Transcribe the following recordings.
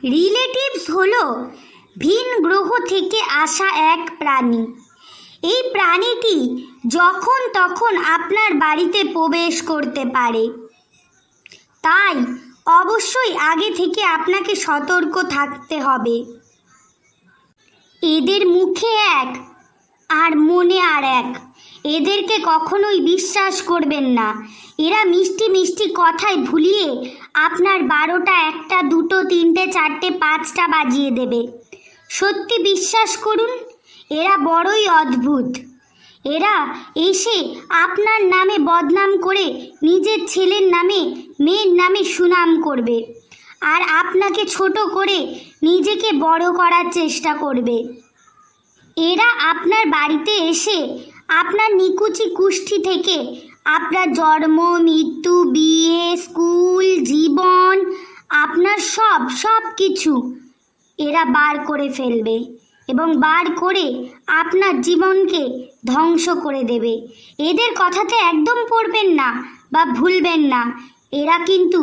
Relatives হলো ভিন গ্রহ থেকে আসা এক প্রাণী। এই প্রাণীটি যখন তখন আপনার বাড়িতে প্রবেশ করতে পারে, তাই অবশ্যই আগে থেকে আপনাকে সতর্ক থাকতে হবে। এদের মুখে এক আর মনে আর এক। এদেরকে কখনোই বিশ্বাস করবেন না। এরা মিষ্টি মিষ্টি কথায় ভুলিয়ে আপনার 12টা, 1টা, 2টো, 3টে, 4টে, 5টা বাজিয়ে দেবে। সত্যি বিশ্বাস করুন, এরা বড়ই অদ্ভুত। এরা এসে আপনার নামে বদনাম করে নিজের ছেলের নামে, মেয়ের নামে সুনাম করবে, আর আপনাকে ছোট করে নিজেকে বড় করার চেষ্টা করবে। এরা আপনার বাড়িতে এসে আপনার নিকুচি কুষ্ঠি থেকে আপনার জন্ম, মৃত্যু, বিয়ে, স্কুল, জীবন, আপনার সব কিছু এরা বার করে ফেলবে এবং বার করে আপনার জীবনকে ধ্বংস করে দেবে। এদের কথাতে একদম পড়বেন না বা ভুলবেন না। এরা কিন্তু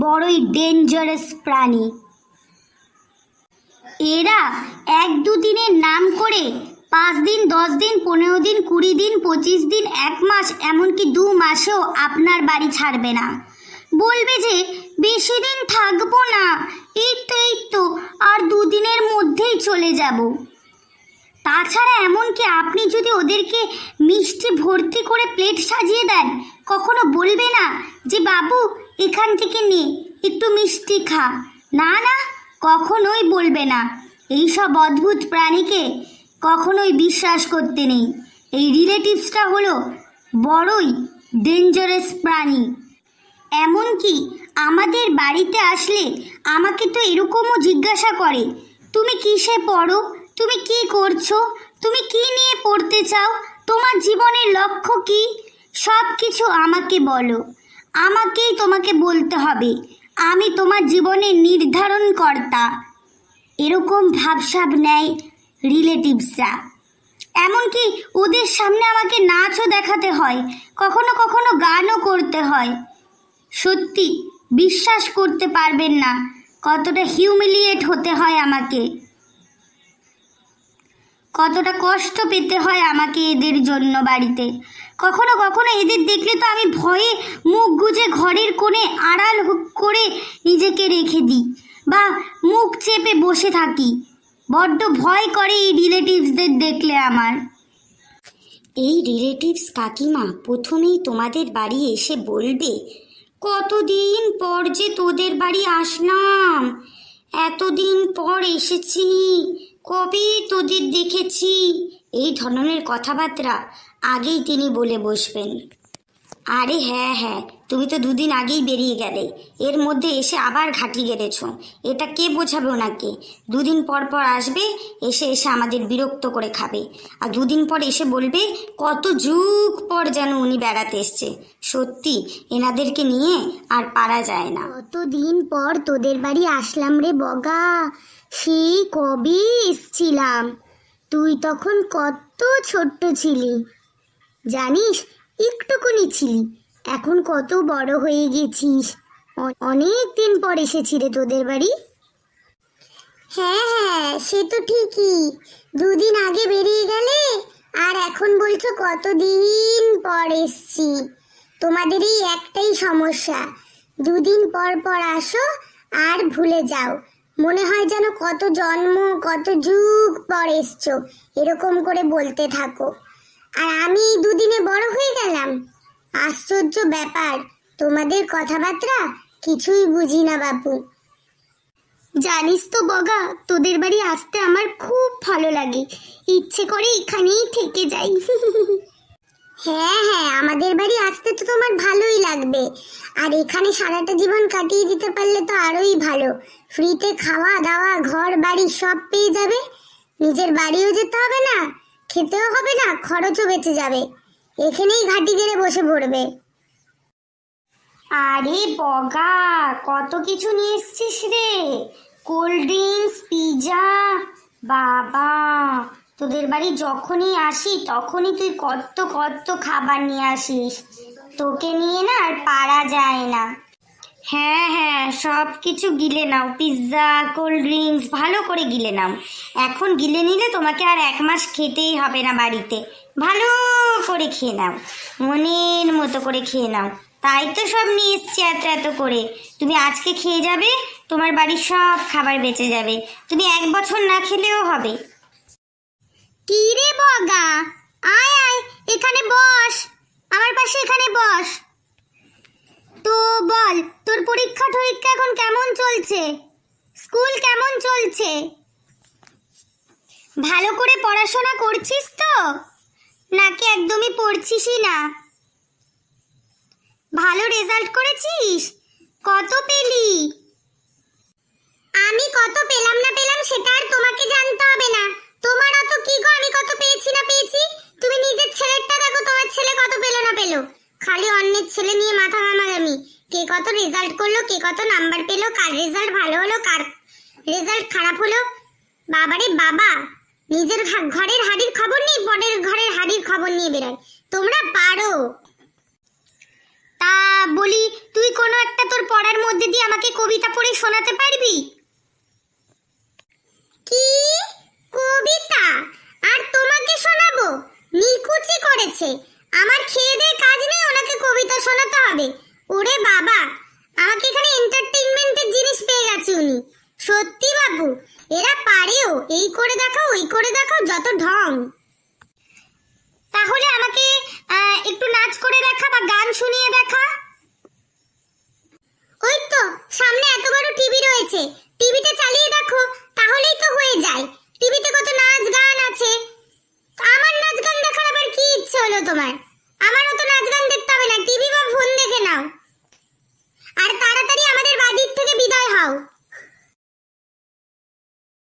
বড়ই ডেঞ্জারাস প্রাণী। এরা 1-2 দিনের নাম করে 5 দিন, 10 দিন, 15 দিন, 20 দিন, 25 দিন, 1 মাস, এমনকি 2 মাসেও আপনার বাড়ি ছাড়বে না। বলবে যে বেশি দিন থাকবো না, এই তো আর 2 দিনের মধ্যেই চলে যাব। তাছাড়া এমনকি আপনি যদি ওদেরকে মিষ্টি ভর্তি করে প্লেট সাজিয়ে দেন, কখনো বলবে না যে বাবু এখান থেকে নে, একটু মিষ্টি খা। না, কখনোই বলবে না। এইসব অদ্ভুত প্রাণীকে কখনোই বিশ্বাস করতে নেই। এই রিলেটিভসটা হলো বড়ই ডেঞ্জারাস প্রাণী। এমনকি আমাদের বাড়িতে আসলে আমাকে তো এরকমও জিজ্ঞাসা করে, তুমি কিসে পড়ো, তুমি কি করছো, তুমি কি নিয়ে পড়তে চাও, তোমার জীবনের লক্ষ্য কি, সব কিছু আমাকে বলো, আমাকেই তোমাকে বলতে হবে, আমি তোমার জীবনের নির্ধারণকর্তা। এরকম ভাবসাব নেয় রিলেটিভসরা। এমনকি ওদের সামনে আমাকে নাচও দেখাতে হয়, কখনো কখনো গানও করতে হয়। সত্যি বিশ্বাস করতে পারবেন না কতটা হিউমিলিয়েট হতে হয় আমাকে, কতটা কষ্ট পেতে হয় আমাকে এদের জন্য বাড়িতে। কখনো কখনো এদের দেখলে তো আমি ভয়ে মুখ গুজে ঘরের কোণে আড়াল করে নিজেকে রেখে দিই বা মুখ চেপে বসে থাকি। বড্ড ভয় করে এই রিলেটিভসদের দেখলে আমার। এই রিলেটিভস কাকিমা প্রথমেই তোমাদের বাড়ি এসে বলবে, কতদিন পর যে তোদের বাড়ি আসলাম, এতদিন পর এসেছি, কবে তোদের দেখেছি, এই ধরনের কথাবার্তা আগেই তিনি বলে বসবেন। আরে হ্যাঁ, তুমি তো 2 দিন আগেই বেরিয়ে গেলে, এর মধ্যে এসে আবার ঘাঁটি গেড়েছ। এটা কে বোঝাবে ওনাকে? 2 দিন পর আসবে, এসে আমাদের বিরক্ত করে খাবে, আর 2 দিন পর এসে বলবে কত যুগ পর যেন উনি বেড়াতে এসছে। সত্যি এনাদেরকে নিয়ে আর পারা যায় না। কতদিন পর তোদের বাড়ি আসলাম রে বগা, সেই কবে এসছিলাম। তুই তখন কত ছোট্ট ছিলি জানিস, একটুকুনি ছিলি, এখন কত বড় হয়ে গেছিস। অনেক দিন পর এসেছি রে তোদের বাড়ি। হ্যাঁ, সে তো ঠিকই, 2 দিন আগে বেরিয়ে গেলে আর এখন বলছো কতদিন পর এসছি। তোমাদের এই একটাই সমস্যা, 2 দিন পর আসো আর ভুলে যাও, মনে হয় যেন কত জন্ম, কত যুগ পর এসছো, এরকম করে বলতে থাকো। আর আমি 2 দিনে বড় হয়ে গেলাম? আশ্চর্য ব্যাপার, তোমাদের কথাবার্তা কিছুই বুঝি না বাপু। জানিস তো বগা, তোদের বাড়ি আসতে আমার খুব ভালো লাগে, ইচ্ছে করে এখানেই থেকে যাই। হ্যাঁ, আমাদের বাড়ি আসতে তো তোমার ভালোই লাগবে, আর এখানে সারাটা জীবন কাটিয়ে দিতে পারলে তো আরোই ভালো। ফ্রিতে খাওয়া দাওয়া, ঘর বাড়ি সব পেয়ে যাবে, নিজের বাড়িও যেতে হবে না, খেতেও হবে না, খরচও বেঁচে যাবে, এখানেই ঘাটি গেড়ে বসে পড়বে। আরে বগা, কত কিছু নিয়ে এসছিস রে, কোল্ড ড্রিঙ্কস, পিৎজা। বাবা, তোদের বাড়ি যখনই আসি তখনই তুই কত খাবার নিয়ে আসিস, তোকে নিয়ে না আর পারা যায় না। হ্যাঁ হ্যাঁ, সব কিছু গিলে নাও, পিৎজা কোল্ড ড্রিঙ্কস ভালো করে গিলে নাও। এখন গিলে নিলে তোমাকে আর 1 মাস খেতেই হবে না বাড়িতে। ভালো করে খেয়ে নাও, মনের মতো করে খেয়ে নাও। তাই তো সব নিয়ে এসছি এত এত করে। তুমি আজকে খেয়ে যাবে, তোমার বাড়ির সব খাবার বেঁচে যাবে। তুমি 1 বছর না খেলেও হবে। কি রে বগা, আয় আয় এখানে বস, আমার পাশে এখানে বস। তো বল, তোর পরীক্ষা টরীক্ষা এখন কেমন চলছে? স্কুল কেমন চলছে? ভালো করে পড়াশোনা করছিস তো, নাকি একদমই পড়ছিসই না? ভালো রেজাল্ট করেছিস? কত পেলি? আমি কত পেলাম না পেলাম সেটা আর তোমাকে জানতে হবে না। তোমার অত কি গো আমি কত পেয়েছি না পেয়েছি? তুমি নিজের ছেলেরটা দেখো, তোমার ছেলে কত পেলো না পেলো। খালি অন্যের ছেলে নিয়ে মাথা ঘামাঘামি। কে কত রেজাল্ট করলো, কে কত নাম্বার পেলো, কার রেজাল্ট ভালো হলো, কার রেজাল্ট খারাপ হলো। বাবারে বাবা, নিজের ঘরের হাড়ির খবর নেই, পরের ঘরের হাড়ির খবর নিয়ে বেরোয়। তোমরা পারো। তা বলি, তুই কোনো একটা তোর পড়ার মধ্যে দিয়ে আমাকে কবিতা পড়ে শোনাতে পারবি? কি কবিতা? আর তোমাকে শোনাবো? নিকুচি করেছে। আমার খেয়ে দিয়ে কাজ নেই, ওনাকে কবিতা শোনাতে হবে? ওরে বাবা, আমাকে এখানে এন্টারটেইনমেন্টের জিনিস পেয়ে গেছে উনি। সত্যি বাবু, এরা পারেও, এই করে দেখাও ওই করে দেখাও, যত ঢং। তাহলে আমাকে একটু নাচ করে দেখা বা গান শুনিয়ে দেখা। ওই তো সামনে এত বড় টিভি রয়েছে, টিভিতে চালিয়ে দেখো, তাহলেই তো হয়ে যায়। টিভিতে কত নাচ গান আছে। আমার নাচ গান দেখার আবার কি ইচ্ছে হলো তোমার? আমারও তো নাচ গান দেখতে হবে না, টিভি বা ফোন দেখে নাও। আর তাড়াতাড়ি আমাদের বাড়ির থেকে বিদায় হও।